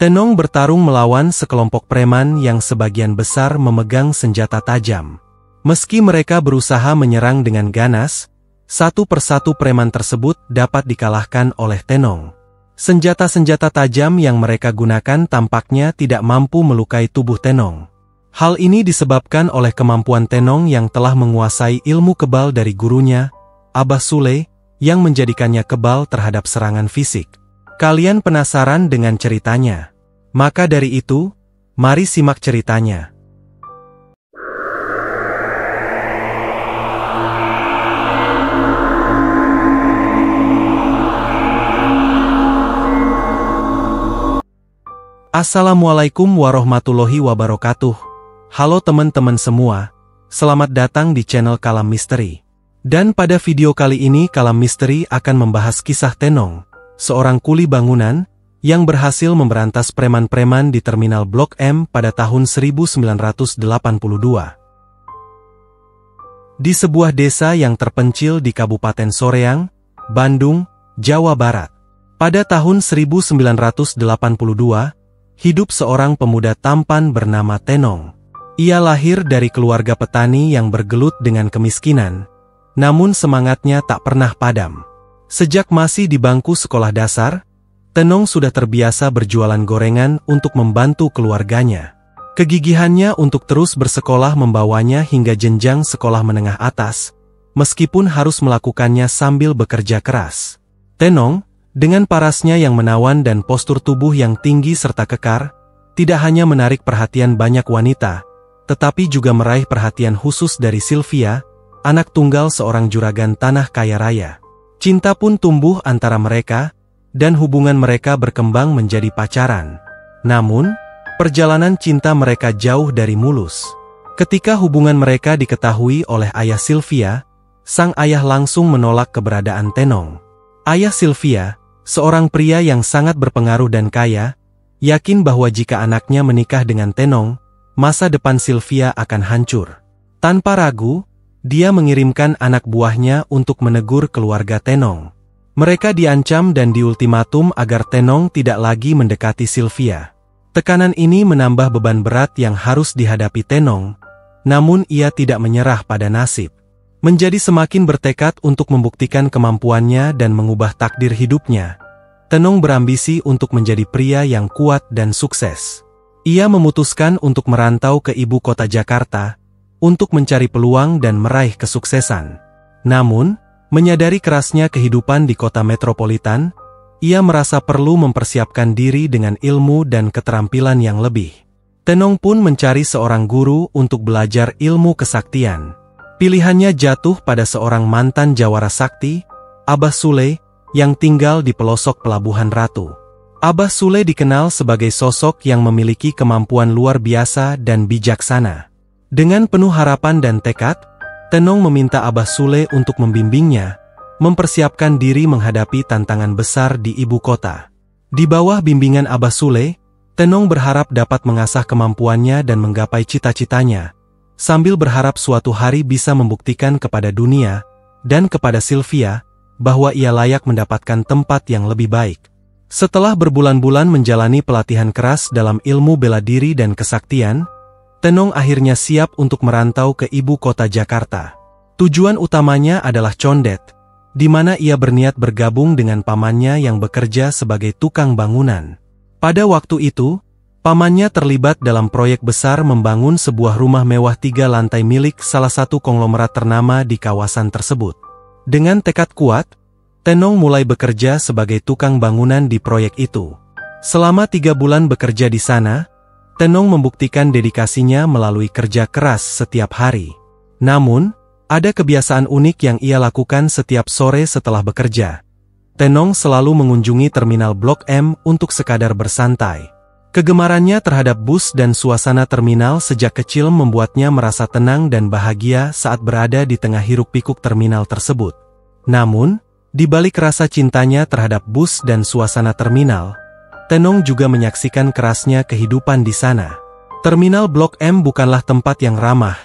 Tenong bertarung melawan sekelompok preman yang sebagian besar memegang senjata tajam. Meski mereka berusaha menyerang dengan ganas, satu persatu preman tersebut dapat dikalahkan oleh Tenong. Senjata-senjata tajam yang mereka gunakan tampaknya tidak mampu melukai tubuh Tenong. Hal ini disebabkan oleh kemampuan Tenong yang telah menguasai ilmu kebal dari gurunya, Abah Sule, yang menjadikannya kebal terhadap serangan fisik. Kalian penasaran dengan ceritanya? Maka dari itu, mari simak ceritanya. Assalamualaikum warahmatullahi wabarakatuh. Halo teman-teman semua, selamat datang di channel Kalam Misteri. Dan pada video kali ini Kalam Misteri akan membahas kisah Tenong, seorang kuli bangunan yang berhasil memberantas preman-preman di Terminal Blok M pada tahun 1982. Di sebuah desa yang terpencil di Kabupaten Soreang, Bandung, Jawa Barat. Pada tahun 1982, hidup seorang pemuda tampan bernama Tenong. Ia lahir dari keluarga petani yang bergelut dengan kemiskinan, namun semangatnya tak pernah padam. Sejak masih di bangku sekolah dasar, Tenong sudah terbiasa berjualan gorengan untuk membantu keluarganya. Kegigihannya untuk terus bersekolah membawanya hingga jenjang sekolah menengah atas, meskipun harus melakukannya sambil bekerja keras. Tenong, dengan parasnya yang menawan dan postur tubuh yang tinggi serta kekar, tidak hanya menarik perhatian banyak wanita, tetapi juga meraih perhatian khusus dari Sylvia, anak tunggal seorang juragan tanah kaya raya. Cinta pun tumbuh antara mereka, dan hubungan mereka berkembang menjadi pacaran. Namun, perjalanan cinta mereka jauh dari mulus. Ketika hubungan mereka diketahui oleh ayah Sylvia, sang ayah langsung menolak keberadaan Tenong. Ayah Sylvia, seorang pria yang sangat berpengaruh dan kaya, yakin bahwa jika anaknya menikah dengan Tenong, masa depan Sylvia akan hancur. Tanpa ragu, dia mengirimkan anak buahnya untuk menegur keluarga Tenong. Mereka diancam dan diultimatum agar Tenong tidak lagi mendekati Sylvia. Tekanan ini menambah beban berat yang harus dihadapi Tenong, namun ia tidak menyerah pada nasib. Menjadi semakin bertekad untuk membuktikan kemampuannya dan mengubah takdir hidupnya, Tenong berambisi untuk menjadi pria yang kuat dan sukses. Ia memutuskan untuk merantau ke ibu kota Jakarta, untuk mencari peluang dan meraih kesuksesan. Namun, menyadari kerasnya kehidupan di kota metropolitan, ia merasa perlu mempersiapkan diri dengan ilmu dan keterampilan yang lebih. Tenong pun mencari seorang guru untuk belajar ilmu kesaktian. Pilihannya jatuh pada seorang mantan jawara sakti, Abah Sule, yang tinggal di pelosok Pelabuhan Ratu. Abah Sule dikenal sebagai sosok yang memiliki kemampuan luar biasa dan bijaksana. Dengan penuh harapan dan tekad, Tenong meminta Abah Sule untuk membimbingnya, mempersiapkan diri menghadapi tantangan besar di ibu kota. Di bawah bimbingan Abah Sule, Tenong berharap dapat mengasah kemampuannya dan menggapai cita-citanya, sambil berharap suatu hari bisa membuktikan kepada dunia, dan kepada Sylvia, bahwa ia layak mendapatkan tempat yang lebih baik. Setelah berbulan-bulan menjalani pelatihan keras dalam ilmu bela diri dan kesaktian, Tenong akhirnya siap untuk merantau ke ibu kota Jakarta. Tujuan utamanya adalah Condet, di mana ia berniat bergabung dengan pamannya yang bekerja sebagai tukang bangunan. Pada waktu itu, pamannya terlibat dalam proyek besar membangun sebuah rumah mewah 3 lantai milik salah satu konglomerat ternama di kawasan tersebut. Dengan tekad kuat, Tenong mulai bekerja sebagai tukang bangunan di proyek itu. Selama 3 bulan bekerja di sana, Tenong membuktikan dedikasinya melalui kerja keras setiap hari. Namun, ada kebiasaan unik yang ia lakukan setiap sore setelah bekerja. Tenong selalu mengunjungi Terminal Blok M untuk sekadar bersantai. Kegemarannya terhadap bus dan suasana terminal sejak kecil membuatnya merasa tenang dan bahagia saat berada di tengah hiruk-pikuk terminal tersebut. Namun, di balik rasa cintanya terhadap bus dan suasana terminal, Tenong juga menyaksikan kerasnya kehidupan di sana. Terminal Blok M bukanlah tempat yang ramah.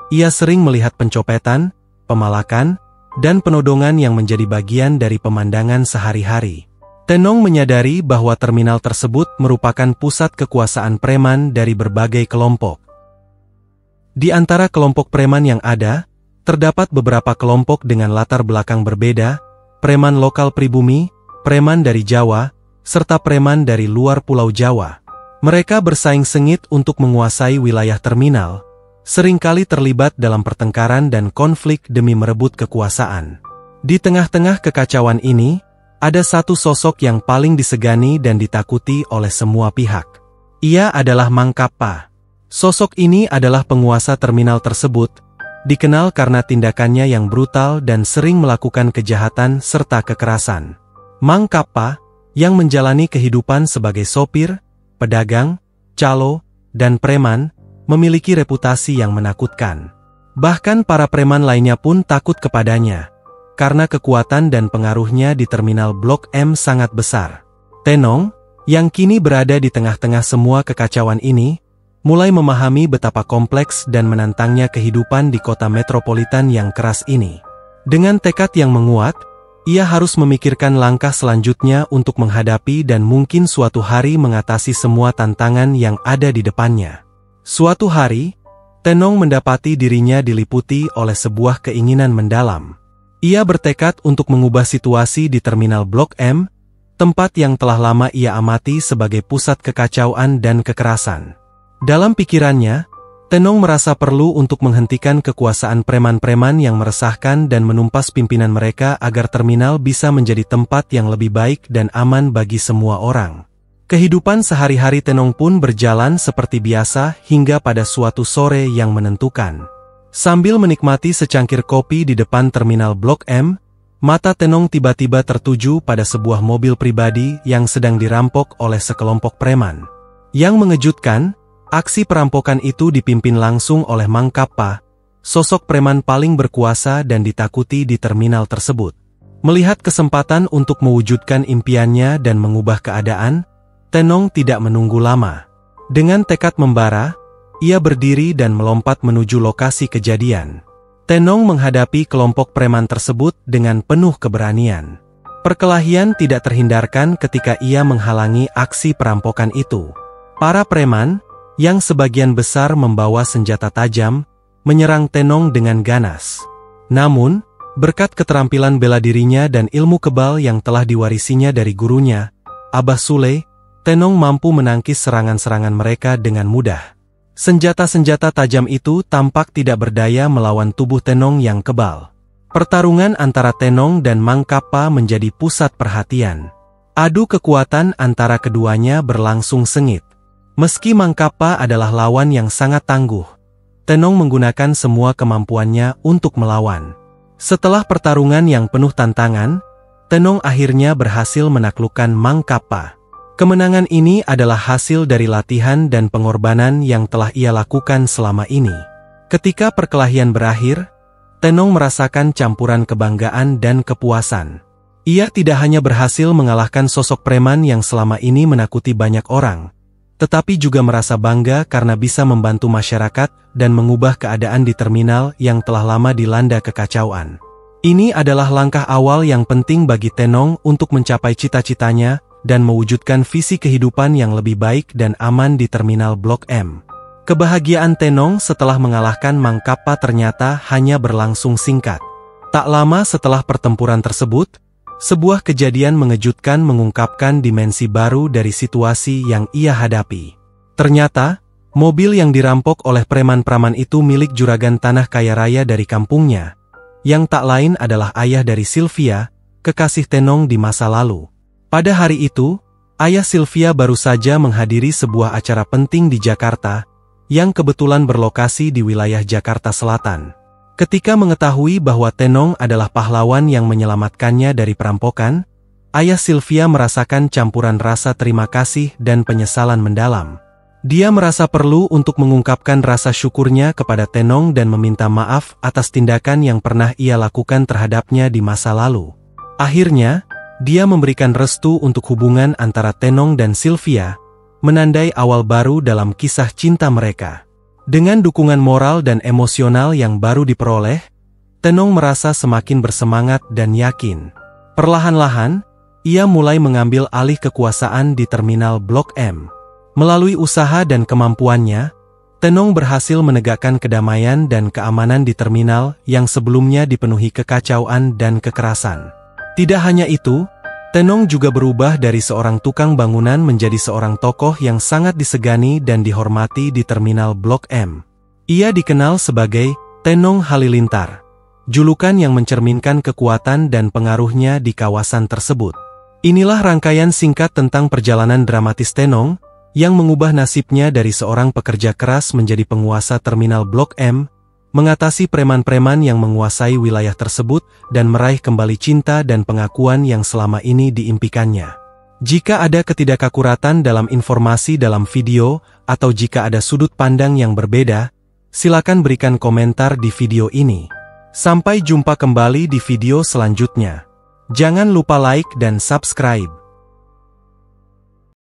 Ia sering melihat pencopetan, pemalakan, dan penodongan yang menjadi bagian dari pemandangan sehari-hari. Tenong menyadari bahwa terminal tersebut merupakan pusat kekuasaan preman dari berbagai kelompok. Di antara kelompok preman yang ada, terdapat beberapa kelompok dengan latar belakang berbeda, preman lokal pribumi, preman dari Jawa, serta preman dari luar Pulau Jawa. Mereka bersaing sengit untuk menguasai wilayah terminal, seringkali terlibat dalam pertengkaran dan konflik demi merebut kekuasaan. Di tengah-tengah kekacauan ini, ada satu sosok yang paling disegani dan ditakuti oleh semua pihak. Ia adalah Mang Kappa. Sosok ini adalah penguasa terminal tersebut, dikenal karena tindakannya yang brutal dan sering melakukan kejahatan serta kekerasan. Mang Kappa, yang menjalani kehidupan sebagai sopir, pedagang, calo, dan preman, memiliki reputasi yang menakutkan. Bahkan para preman lainnya pun takut kepadanya, karena kekuatan dan pengaruhnya di terminal Blok M sangat besar. Tenong, yang kini berada di tengah-tengah semua kekacauan ini, mulai memahami betapa kompleks dan menantangnya kehidupan di kota metropolitan yang keras ini. Dengan tekad yang menguat, ia harus memikirkan langkah selanjutnya untuk menghadapi dan mungkin suatu hari mengatasi semua tantangan yang ada di depannya. Suatu hari, Tenong mendapati dirinya diliputi oleh sebuah keinginan mendalam. Ia bertekad untuk mengubah situasi di terminal Blok M, tempat yang telah lama ia amati sebagai pusat kekacauan dan kekerasan. Dalam pikirannya, Tenong merasa perlu untuk menghentikan kekuasaan preman-preman yang meresahkan dan menumpas pimpinan mereka agar terminal bisa menjadi tempat yang lebih baik dan aman bagi semua orang. Kehidupan sehari-hari Tenong pun berjalan seperti biasa hingga pada suatu sore yang menentukan. Sambil menikmati secangkir kopi di depan terminal Blok M, mata Tenong tiba-tiba tertuju pada sebuah mobil pribadi yang sedang dirampok oleh sekelompok preman. Yang mengejutkan, aksi perampokan itu dipimpin langsung oleh Mang Kappa, sosok preman paling berkuasa dan ditakuti di terminal tersebut. Melihat kesempatan untuk mewujudkan impiannya dan mengubah keadaan, Tenong tidak menunggu lama. Dengan tekad membara, ia berdiri dan melompat menuju lokasi kejadian. Tenong menghadapi kelompok preman tersebut dengan penuh keberanian. Perkelahian tidak terhindarkan ketika ia menghalangi aksi perampokan itu. Para preman, yang sebagian besar membawa senjata tajam, menyerang Tenong dengan ganas. Namun, berkat keterampilan bela dirinya dan ilmu kebal yang telah diwarisinya dari gurunya, Abah Sule, Tenong mampu menangkis serangan-serangan mereka dengan mudah. Senjata-senjata tajam itu tampak tidak berdaya melawan tubuh Tenong yang kebal. Pertarungan antara Tenong dan Mang Kappa menjadi pusat perhatian. Adu kekuatan antara keduanya berlangsung sengit. Meski Mang Kappa adalah lawan yang sangat tangguh, Tenong menggunakan semua kemampuannya untuk melawan. Setelah pertarungan yang penuh tantangan, Tenong akhirnya berhasil menaklukkan Mang Kappa. Kemenangan ini adalah hasil dari latihan dan pengorbanan yang telah ia lakukan selama ini. Ketika perkelahian berakhir, Tenong merasakan campuran kebanggaan dan kepuasan. Ia tidak hanya berhasil mengalahkan sosok preman yang selama ini menakuti banyak orang, tetapi juga merasa bangga karena bisa membantu masyarakat dan mengubah keadaan di terminal yang telah lama dilanda kekacauan. Ini adalah langkah awal yang penting bagi Tenong untuk mencapai cita-citanya dan mewujudkan visi kehidupan yang lebih baik dan aman di terminal Blok M. Kebahagiaan Tenong setelah mengalahkan Mang Kappa ternyata hanya berlangsung singkat. Tak lama setelah pertempuran tersebut, sebuah kejadian mengejutkan mengungkapkan dimensi baru dari situasi yang ia hadapi. Ternyata, mobil yang dirampok oleh preman-preman itu milik juragan tanah kaya raya dari kampungnya, yang tak lain adalah ayah dari Sylvia, kekasih Tenong di masa lalu. Pada hari itu, ayah Sylvia baru saja menghadiri sebuah acara penting di Jakarta, yang kebetulan berlokasi di wilayah Jakarta Selatan. Ketika mengetahui bahwa Tenong adalah pahlawan yang menyelamatkannya dari perampokan, ayah Sylvia merasakan campuran rasa terima kasih dan penyesalan mendalam. Dia merasa perlu untuk mengungkapkan rasa syukurnya kepada Tenong dan meminta maaf atas tindakan yang pernah ia lakukan terhadapnya di masa lalu. Akhirnya, dia memberikan restu untuk hubungan antara Tenong dan Sylvia, menandai awal baru dalam kisah cinta mereka. Dengan dukungan moral dan emosional yang baru diperoleh, Tenong merasa semakin bersemangat dan yakin. Perlahan-lahan, ia mulai mengambil alih kekuasaan di terminal Blok M. Melalui usaha dan kemampuannya, Tenong berhasil menegakkan kedamaian dan keamanan di terminal yang sebelumnya dipenuhi kekacauan dan kekerasan. Tidak hanya itu, Tenong juga berubah dari seorang tukang bangunan menjadi seorang tokoh yang sangat disegani dan dihormati di terminal Blok M. Ia dikenal sebagai Tenong Halilintar, julukan yang mencerminkan kekuatan dan pengaruhnya di kawasan tersebut. Inilah rangkaian singkat tentang perjalanan dramatis Tenong, yang mengubah nasibnya dari seorang pekerja keras menjadi penguasa terminal Blok M, mengatasi preman-preman yang menguasai wilayah tersebut dan meraih kembali cinta dan pengakuan yang selama ini diimpikannya. Jika ada ketidakakuratan dalam informasi dalam video, atau jika ada sudut pandang yang berbeda, silakan berikan komentar di video ini. Sampai jumpa kembali di video selanjutnya. Jangan lupa like dan subscribe.